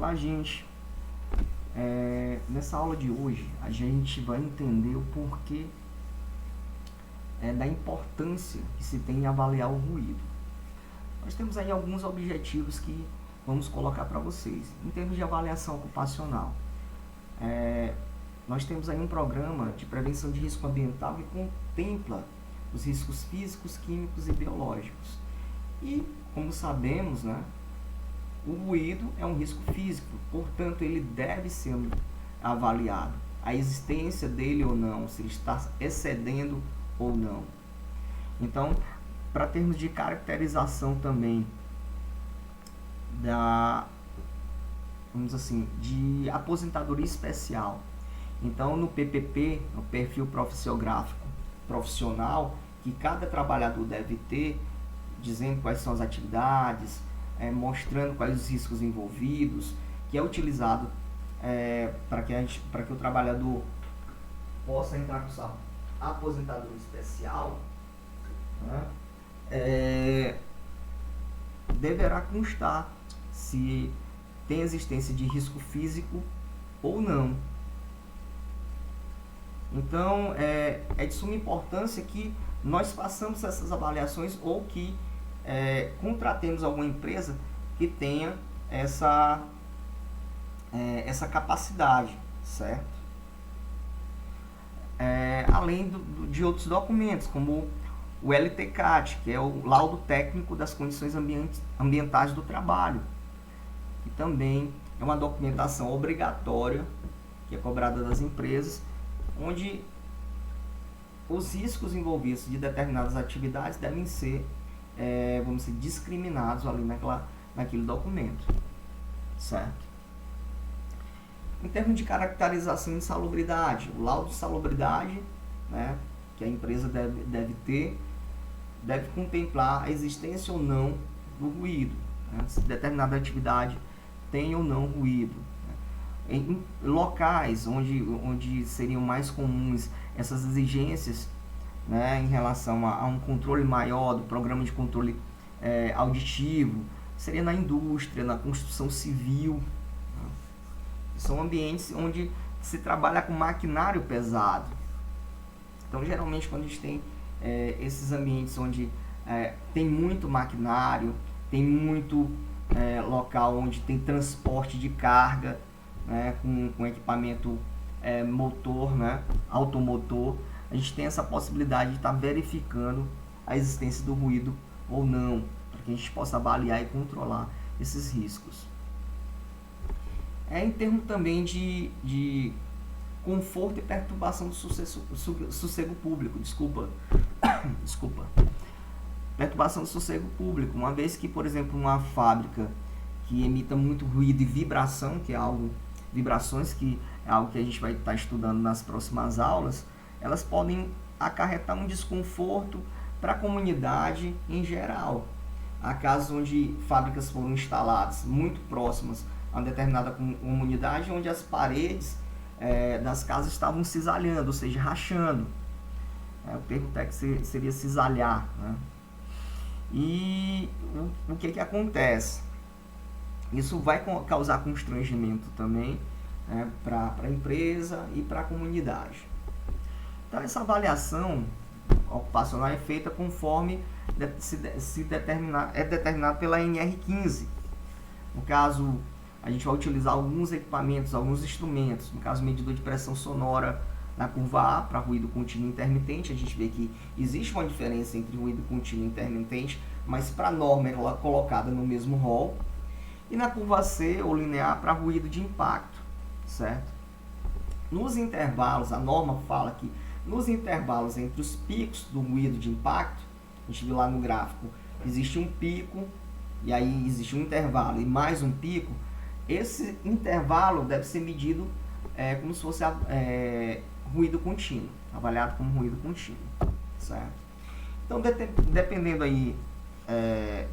Olá, gente. Nessa aula de hoje a gente vai entender o porquê da importância que se tem em avaliar o ruído. Nós temos aí alguns objetivos que vamos colocar para vocês. Em termos de avaliação ocupacional, nós temos aí um programa de prevenção de risco ambiental que contempla os riscos físicos, químicos e biológicos. E, como sabemos, o ruído é um risco físico, portanto, ele deve ser avaliado. A existência dele ou não, se ele está excedendo ou não. Então, para termos de caracterização também vamos assim, de aposentadoria especial. Então, no PPP, no perfil profissional, que cada trabalhador deve ter, dizendo quais são as atividades, mostrando quais os riscos envolvidos, que é utilizado para que o trabalhador possa entrar com sua aposentadoria especial, deverá constar se tem existência de risco físico ou não. Então, é de suma importância que nós façamos essas avaliações ou que contratemos alguma empresa que tenha essa capacidade, certo? Além de outros documentos, como o LTCAT, que é o Laudo Técnico das Condições Ambientais do Trabalho, que também é uma documentação obrigatória, que é cobrada das empresas, onde os riscos envolvidos de determinadas atividades devem ser, vamos dizer, discriminados ali naquele documento, certo? Em termos de caracterização de insalubridade, o laudo de salubridade, que a empresa deve ter, deve contemplar a existência ou não do ruído, se determinada atividade tem ou não ruído. Em locais onde seriam mais comuns essas exigências, em relação a um controle maior do programa de controle auditivo, seria na indústria, na construção civil. São ambientes onde se trabalha com maquinário pesado. Então, geralmente, quando a gente tem esses ambientes onde tem muito maquinário, tem muito local onde tem transporte de carga, com equipamento motor, automotor, a gente tem essa possibilidade de estar verificando a existência do ruído ou não, para que a gente possa avaliar e controlar esses riscos. Em termos também de conforto e perturbação do sossego público, desculpa. Perturbação do sossego público, uma vez que, por exemplo, uma fábrica que emita muito ruído e vibração, vibrações, que é algo que a gente vai estar estudando nas próximas aulas, elas podem acarretar um desconforto para a comunidade em geral. Há casos onde fábricas foram instaladas muito próximas a uma determinada comunidade, onde as paredes das casas estavam cisalhando, ou seja, rachando. O termo técnico seria cisalhar. E o que acontece? Isso vai causar constrangimento também para a empresa e para a comunidade. Então, essa avaliação ocupacional é feita conforme é determinado pela NR15. No caso, a gente vai utilizar alguns equipamentos, alguns instrumentos. No caso, medidor de pressão sonora na curva A, para ruído contínuo e intermitente. A gente vê que existe uma diferença entre ruído contínuo e intermitente, mas para a norma ela é colocada no mesmo rol. E na curva C, ou linear, para ruído de impacto, certo? Nos intervalos, a norma fala que nos intervalos entre os picos do ruído de impacto, a gente viu lá no gráfico, existe um pico, e aí existe um intervalo e mais um pico. Esse intervalo deve ser medido como se fosse ruído contínuo, avaliado como ruído contínuo, certo? Então, dependendo aí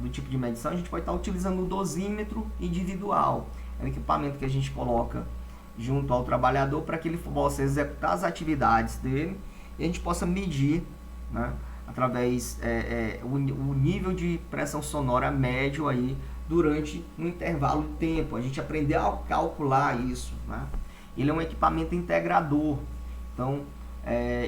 do tipo de medição, a gente pode estar utilizando o dosímetro individual, é um equipamento que a gente coloca junto ao trabalhador para que ele possa executar as atividades dele e a gente possa medir, através o nível de pressão sonora médio aí durante um intervalo de tempo. A gente aprender a calcular isso, né? Ele é um equipamento integrador, então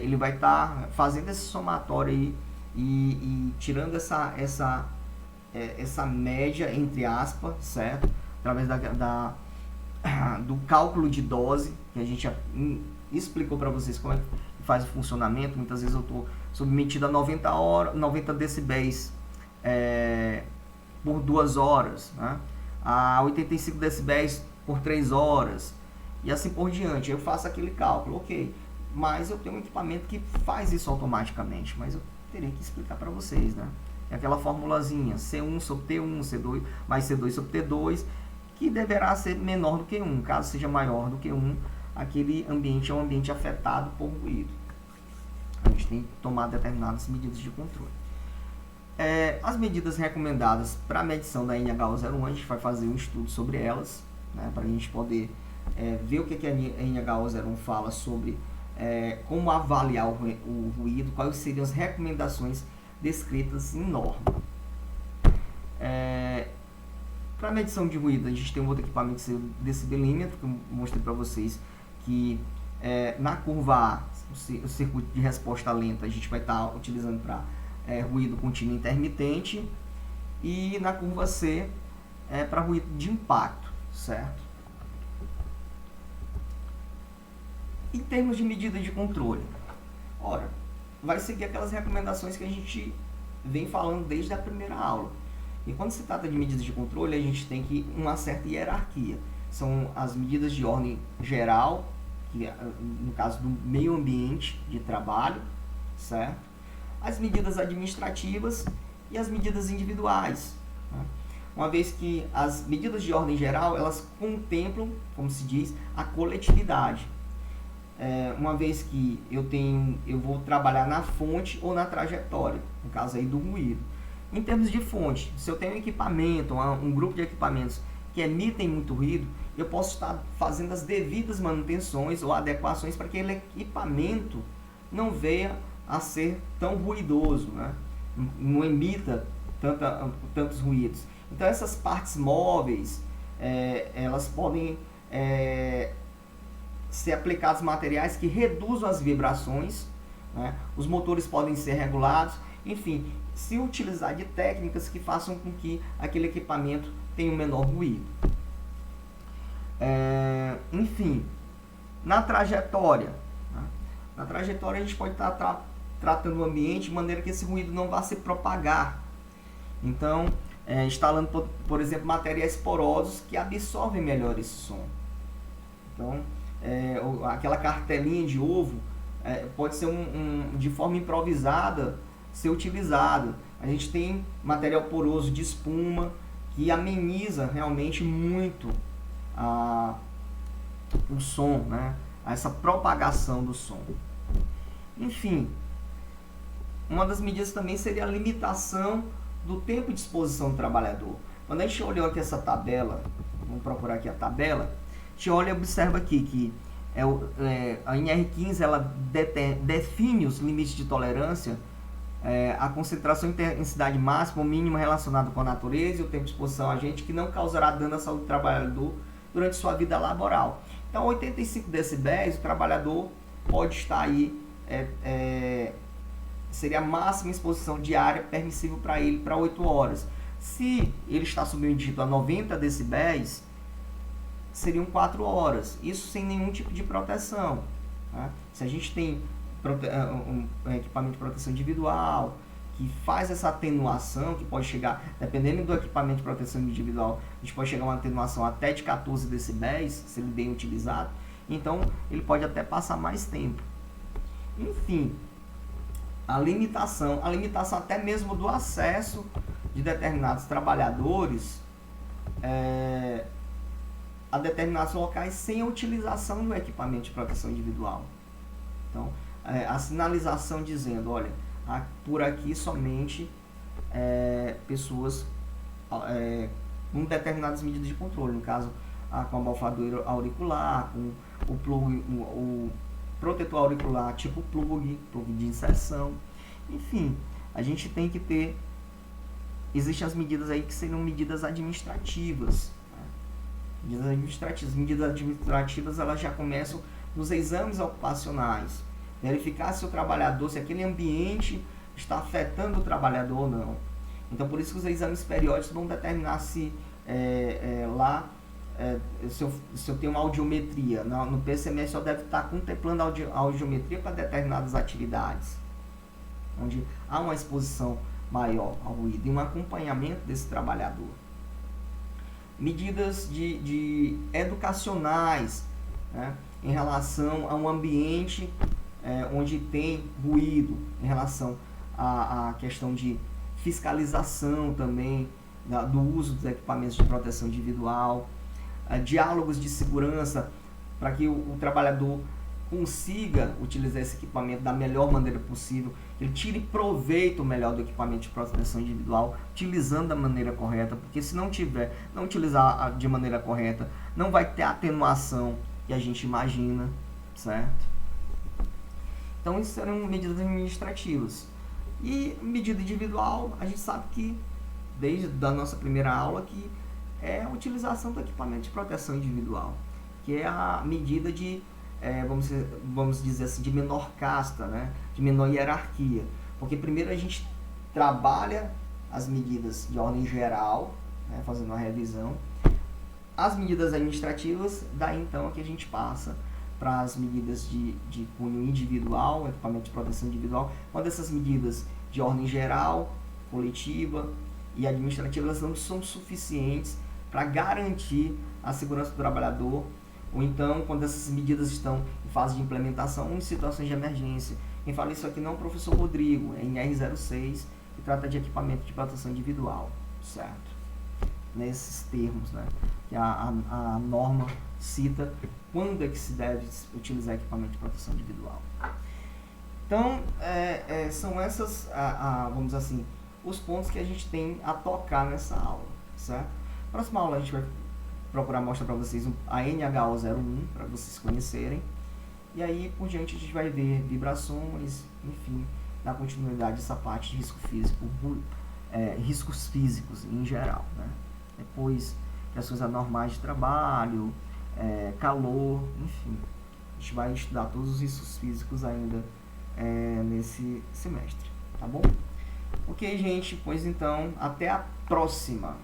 ele vai estar fazendo esse somatório aí e tirando essa média, entre aspas, certo? Através do cálculo de dose, que a gente já explicou para vocês como é que faz o funcionamento. Muitas vezes eu estou submetido a 90 decibéis por 2 horas, né? A 85 decibéis por 3 horas, e assim por diante. Eu faço aquele cálculo, ok, mas eu tenho um equipamento que faz isso automaticamente, mas eu teria que explicar para vocês, né? É aquela formulazinha, C1 sobre T1, C2 mais C2 sobre T2, que deverá ser menor do que 1. Caso seja maior do que 1, aquele ambiente é um ambiente afetado por ruído. A gente tem que tomar determinadas medidas de controle. As medidas recomendadas para a medição da NH01, a gente vai fazer um estudo sobre elas, né, para a gente poder ver o que a NH01 fala sobre como avaliar o ruído, quais seriam as recomendações descritas em norma. Para medição de ruído, a gente tem um outro equipamento, que é o decibelímetro, que eu mostrei para vocês, que na curva A, o circuito de resposta lenta, a gente vai estar utilizando para ruído contínuo intermitente, e na curva C para ruído de impacto, certo? Em termos de medida de controle, ora, vai seguir aquelas recomendações que a gente vem falando desde a primeira aula. E quando se trata de medidas de controle, a gente tem que uma certa hierarquia. São as medidas de ordem geral, que no caso do meio ambiente de trabalho, certo? As medidas administrativas e as medidas individuais, né? Uma vez que as medidas de ordem geral, elas contemplam, como se diz, a coletividade. Uma vez que eu vou trabalhar na fonte ou na trajetória, no caso aí do ruído. Em termos de fonte, se eu tenho um equipamento, um grupo de equipamentos que emitem muito ruído, eu posso estar fazendo as devidas manutenções ou adequações para que aquele equipamento não venha a ser tão ruidoso, né? Não emita tantos ruídos. Então essas partes móveis, elas podem ser aplicados materiais que reduzam as vibrações, né? Os motores podem ser regulados, enfim, se utilizar de técnicas que façam com que aquele equipamento tenha um menor ruído. Enfim, na trajetória, né? Na trajetória a gente pode estar tratando o ambiente de maneira que esse ruído não vá se propagar. Então, instalando, por exemplo, materiais porosos que absorvem melhor esse som. Então, aquela cartelinha de ovo pode ser de forma improvisada ser utilizado. A gente tem material poroso de espuma que ameniza realmente muito o som, né? Essa propagação do som. Enfim, uma das medidas também seria a limitação do tempo de exposição do trabalhador. Quando a gente olhou aqui essa tabela, vamos procurar aqui a tabela, a gente olha e observa aqui que a NR15 ela define os limites de tolerância, a concentração e intensidade máxima ou mínima relacionada com a natureza e o tempo de exposição a agente que não causará dano à saúde do trabalhador durante sua vida laboral. Então, 85 decibéis, o trabalhador pode estar aí, seria a máxima exposição diária permissível para ele para 8 horas. Se ele está submetido a 90 decibéis, seriam 4 horas. Isso sem nenhum tipo de proteção, né? Se a gente tem um equipamento de proteção individual que faz essa atenuação, que pode chegar, dependendo do equipamento de proteção individual, a gente pode chegar a uma atenuação até de 14 decibéis, se ele bem utilizado, então ele pode até passar mais tempo. Enfim, a limitação até mesmo do acesso de determinados trabalhadores a determinados locais sem a utilização do equipamento de proteção individual. Então, a sinalização dizendo, olha, por aqui somente pessoas com determinadas medidas de controle, no caso, com abafador auricular, com o plug, o protetor auricular tipo plug de inserção. Enfim, a gente tem que ter existem as medidas aí que seriam medidas administrativas. Medidas administrativas elas já começam nos exames ocupacionais, verificar se o trabalhador, se aquele ambiente está afetando o trabalhador ou não. Então, por isso que os exames periódicos vão determinar se se eu tenho uma audiometria. No PCMS só deve estar contemplando a audiometria para determinadas atividades, onde há uma exposição maior ao ruído e um acompanhamento desse trabalhador. Medidas de educacionais, né, em relação a um ambiente onde tem ruído, em relação à questão de fiscalização também do uso dos equipamentos de proteção individual, diálogos de segurança para que o trabalhador consiga utilizar esse equipamento da melhor maneira possível, ele tire proveito melhor do equipamento de proteção individual, utilizando da maneira correta, porque se não utilizar de maneira correta, não vai ter a atenuação que a gente imagina, certo? Então, isso serão medidas administrativas. E medida individual, a gente sabe que, desde a nossa primeira aula, que é a utilização do equipamento de proteção individual, que é a medida de vamos dizer assim, de menor casta, né? De menor hierarquia, porque primeiro a gente trabalha as medidas de ordem geral, né? Fazendo uma revisão, as medidas administrativas, daí então que a gente passa para as medidas de cunho individual, equipamento de proteção individual, quando essas medidas de ordem geral, coletiva e administrativa elas não são suficientes para garantir a segurança do trabalhador, ou então quando essas medidas estão em fase de implementação ou em situações de emergência. Quem fala isso aqui não é o professor Rodrigo, é em R06, que trata de equipamento de proteção individual, certo? Nesses termos, né? Que a norma cita quando é que se deve utilizar equipamento de proteção individual. Então, são essas, vamos dizer assim, os pontos que a gente tem a tocar nessa aula, certo? Próxima aula a gente vai procurar mostrar para vocês a NHO01, para vocês conhecerem. E aí, por diante, a gente vai ver vibrações, enfim, dar continuidade a essa parte de risco físico, riscos físicos em geral, né? Depois, questões anormais de trabalho, calor, enfim. A gente vai estudar todos os riscos físicos ainda nesse semestre, tá bom? Ok, gente, pois então, até a próxima!